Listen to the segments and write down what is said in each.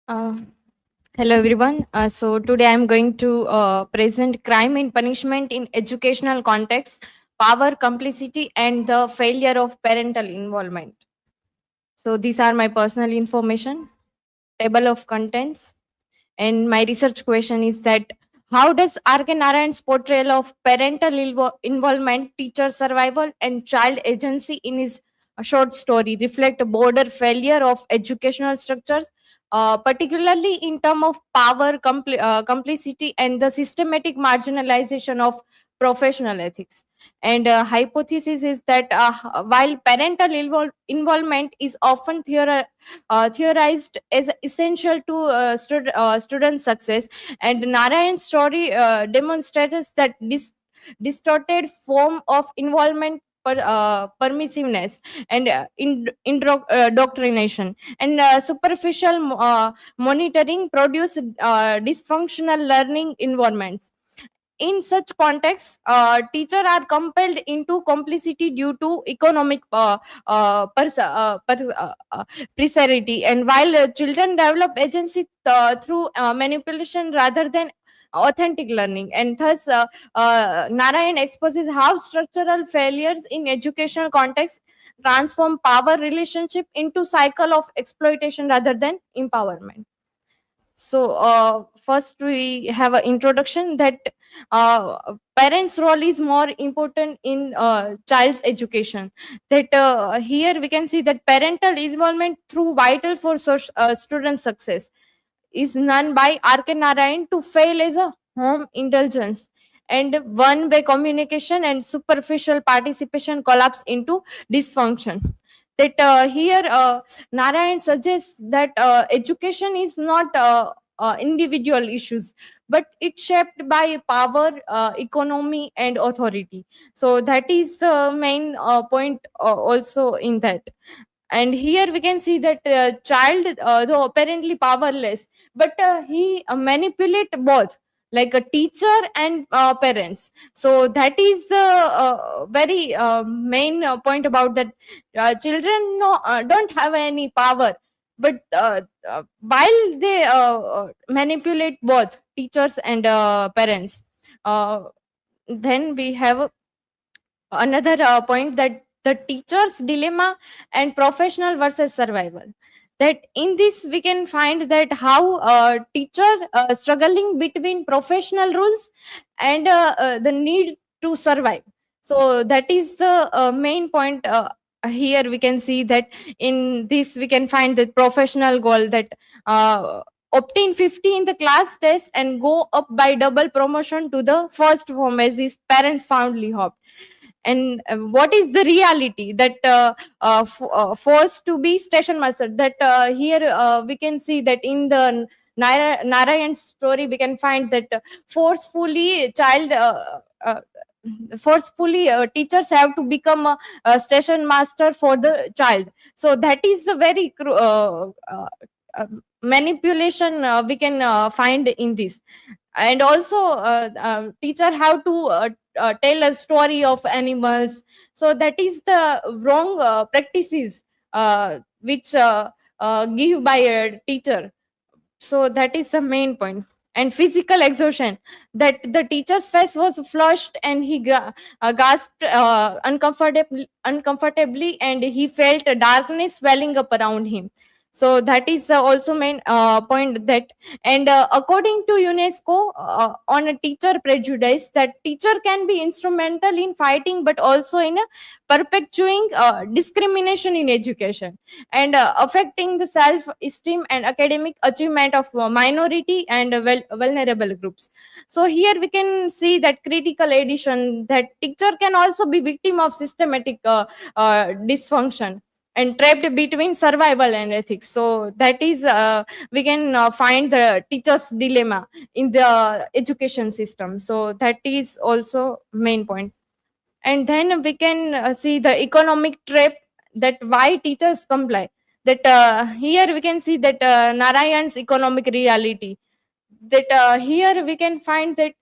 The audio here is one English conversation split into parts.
Uh, Hello everyone. So today I'm going to present crime and punishment in educational context, power, complicity, and the failure of parental involvement. So these are my personal information, table of contents, and my research question is that how does R.K. Narayan's portrayal of parental involvement, teacher survival, and child agency in his short story reflect a broader failure of educational structures, particularly in terms of power, complicity, and the systematic marginalization of professional ethics? And hypothesis is that while parental involvement is often theorized as essential to student success, and Narayan's story demonstrates that this distorted form of involvement, permissiveness, and indoctrination and superficial monitoring produce dysfunctional learning environments. In such contexts, teachers are compelled into complicity due to economic precarity, and while children develop agency through manipulation rather than authentic learning. And thus, Narayan exposes how structural failures in educational context transform power relationship into cycle of exploitation rather than empowerment. So first we have an introduction that parents role is more important in child's education. That here we can see that parental involvement through vital for student success is none by R.K. Narayan to fail as a home indulgence, and one way communication and superficial participation collapse into dysfunction. That here Narayan suggests that education is not individual issues, but it's shaped by power, economy, and authority. So that is the main point also in that. And here we can see that child, though apparently powerless, but he manipulate both, like a teacher and parents. So that is the very main point about that. Children don't have any power, but while they manipulate both teachers and parents. Uh, then we have another point, that the teacher's dilemma and professional versus survival. That in this we can find that how teacher struggling between professional rules and the need to survive. So that is the main point. Here we can see that in this we can find the professional goal, that obtain 50 in the class test and go up by double promotion to the first form as his parents fondly hoped. And what is the reality, that forced to be station master. That here we can see that in the Narayan story we can find that forcefully child forcefully teachers have to become a station master for the child. So that is the very uh, manipulation we can find in this. And also teacher have to tell a story of animals. So that is the wrong practices which give by a teacher. So that is the main point. And physical exhaustion, that the teacher's face was flushed and he gasped uncomfortably, and he felt a darkness swelling up around him. So that is also main point. That and according to UNESCO on a teacher prejudice, that teacher can be instrumental in fighting but also in perpetuating discrimination in education, and affecting the self esteem and academic achievement of minority and vulnerable groups. So here we can see that critical addition, that teacher can also be victim of systematic dysfunction and trapped between survival and ethics. So that is we can find the teacher's dilemma in the education system. So that is also main point. And then we can see the economic trap, that why teachers comply. That here we can see that Narayan's economic reality. That here we can find that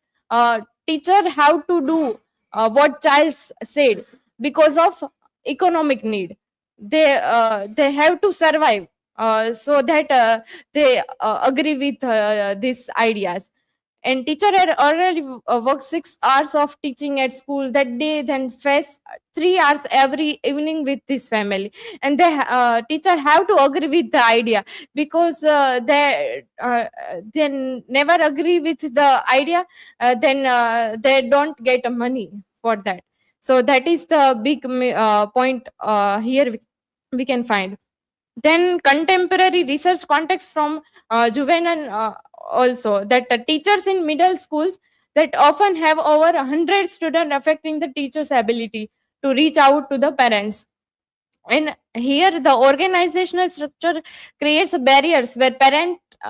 teacher have to do what child said because of economic need. They have to survive so that they agree with these ideas. And teacher had already worked 6 hours of teaching at school that day, then face 3 hours every evening with this family. And the teacher have to agree with the idea, because they never agree with the idea, then they don't get money for that. So that is the big point here we can find. Then contemporary research context from juvenile also, that teachers in middle schools that often have over 100 students, affecting the teacher's ability to reach out to the parents. And here the organizational structure creates barriers where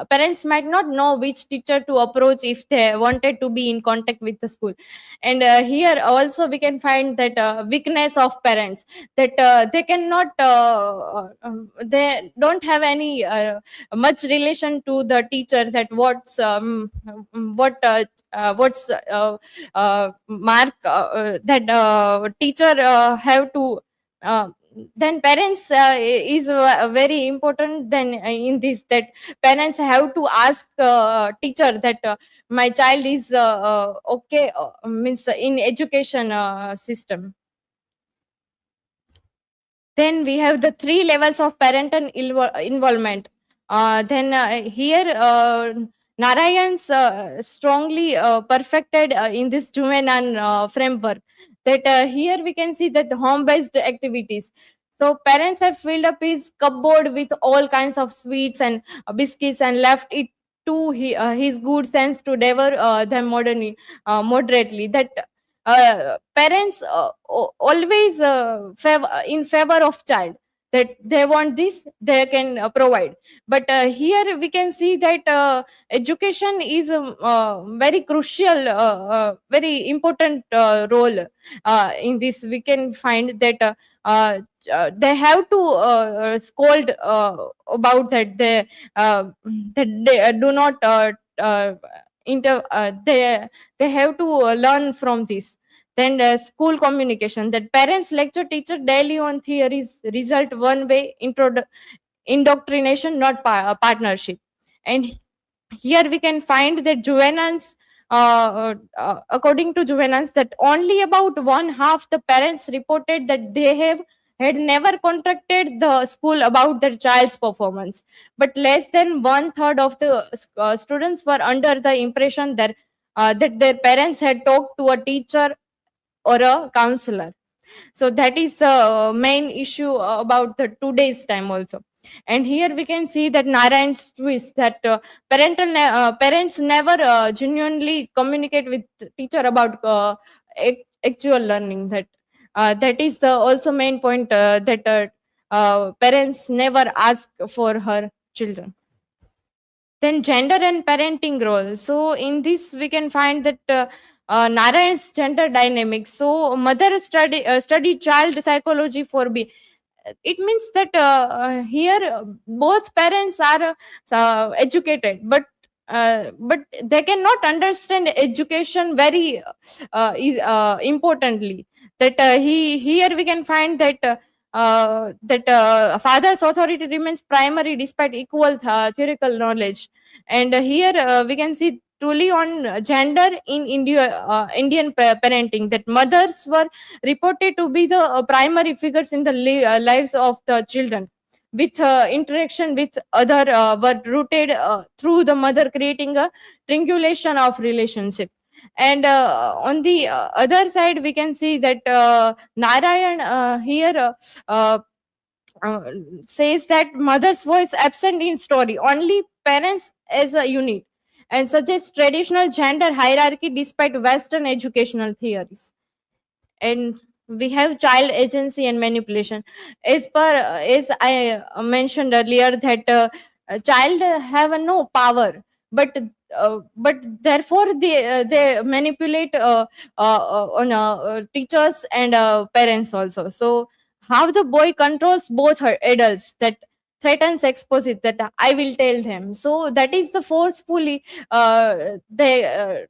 parents might not know which teacher to approach if they wanted to be in contact with the school. And here also we can find that weakness of parents, that they cannot they don't have any much relation to the teacher, that what's mark that teacher have to uh, then parents is very important then in this, that parents have to ask teacher that my child is okay, means in education system. Then we have the three levels of parental involvement. Then here Narayan's strongly perfected in this juvenile framework, that here we can see that home based activities. So parents have filled up his cupboard with all kinds of sweets and biscuits, and left it to his good sense to devour them moderately. That parents always in favor of child, that they want this, they can provide. But here we can see that education is very crucial, very important role in this. We can find that they have to scold about that, they do not they have to learn from this. Then school communication, that parents lecture teacher daily on theories, result one way indoctrination, not partnership. And here we can find that juveniles, according to juveniles, that only about one half the parents reported that they have had never contacted the school about their child's performance, but less than one third of the students were under the impression that their parents had talked to a teacher or a counselor. So that is the main issue about the today's time also. And here we can see that Narayan's twist, that parents never genuinely communicate with teacher about actual learning. That is the also main point, that parents never ask for her children. Then gender and parenting role. So in this we can find that Narayan's gender dynamics. So mother study child psychology for B. It means that here both parents are educated, but they cannot understand education very importantly. That he here we can find that father's authority remains primary despite equal theoretical knowledge. And here we can see truly on gender in Indian parenting, that mothers were reported to be the primary figures in the lives of the children, with interaction with other were rooted through the mother, creating a triangulation of relationship. And on the other side we can see that Narayan here uh, uh, says that mother's voice absent in story, only parents as a unit, and suggests traditional gender hierarchy despite western educational theories. And we have child agency and manipulation. As I mentioned earlier, that a child have no power, but therefore they manipulate on teachers and parents also. So how the boy controls both her adults, that threatens expose it, that I will tell them. So that is the forcefully they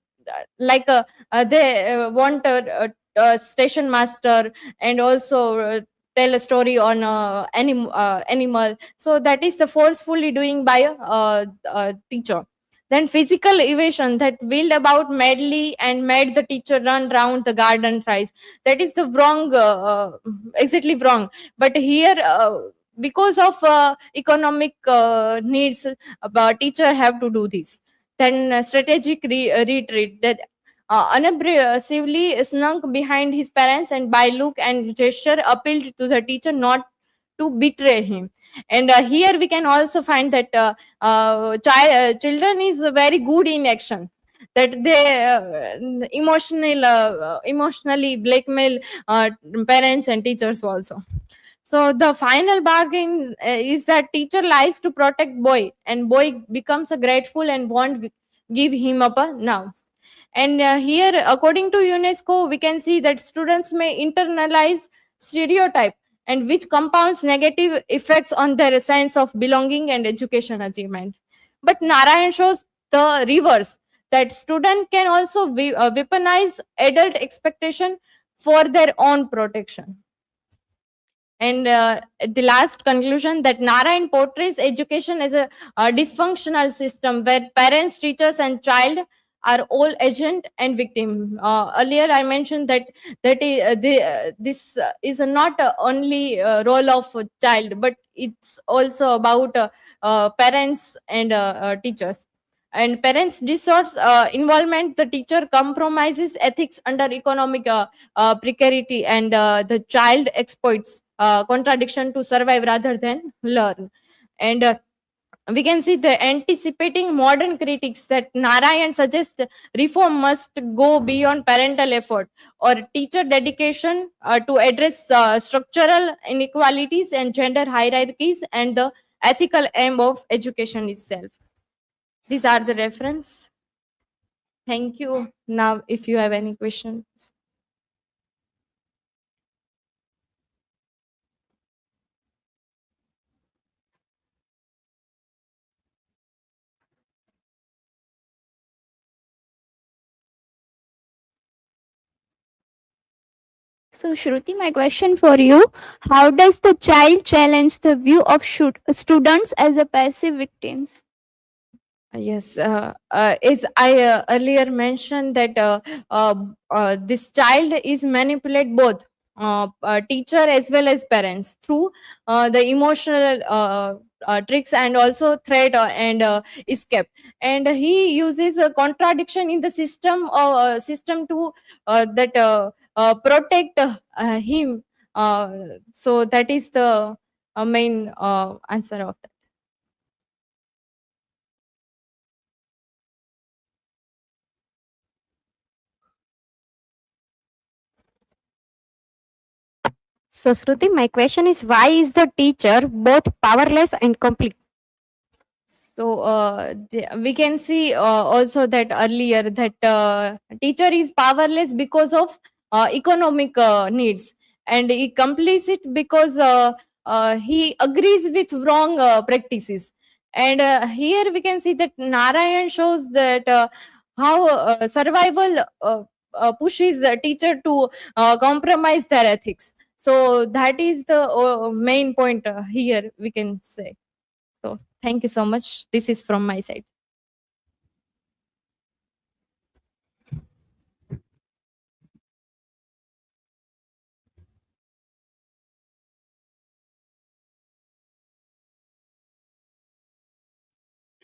like they want a station master, and also tell a story on animal. So that is the forcefully doing by a teacher. Then physical evasion, that wheeled about madly and made the teacher run round the garden thrice. That is the wrong, exactly wrong. But here, because of economic needs, teacher have to do this. Then strategic retreat, that unaggressively slunk behind his parents and by look and gesture appealed to the teacher not to betray him. And here we can also find that children is very good in action, that they emotionally blackmail parents and teachers also. So the final bargain is that teacher lies to protect boy, and boy becomes a grateful and won't give him up now. And here, according to UNESCO, we can see that students may internalize stereotype, and which compounds negative effects on their sense of belonging and education achievement. But Narayan shows the reverse, that student can also weaponize adult expectation for their own protection. And the last conclusion, that Narayan portrays education as a dysfunctional system where parents, teachers, and child are all agent and victim. Earlier, I mentioned that this is not only role of a child, but it's also about parents and teachers. And parents distorts involvement, the teacher compromises ethics under economic precarity, and the child exploits contradiction to survive rather than learn. And we can see the anticipating modern critics, that Narayan suggests reform must go beyond parental effort or teacher dedication to address structural inequalities and gender hierarchies and the ethical aim of education itself. These are the reference. Thank you. Now, if you have any questions. So, Shruti, my question for you: how does the child challenge the view of students as a passive victims? Yes, as I earlier mentioned that this child is manipulate both teacher as well as parents through the emotional tricks and also threat and escape. And he uses a contradiction in the system to that protect him. So that is the main answer of that. So, Shruti, my question is, why is the teacher both powerless and complete? So we can see also that earlier that teacher is powerless because of economic needs, and he complicit because he agrees with wrong practices. And here we can see that Narayan shows that how survival pushes a teacher to compromise their ethics. So that is the main point here we can say. So thank you so much. This is from my side.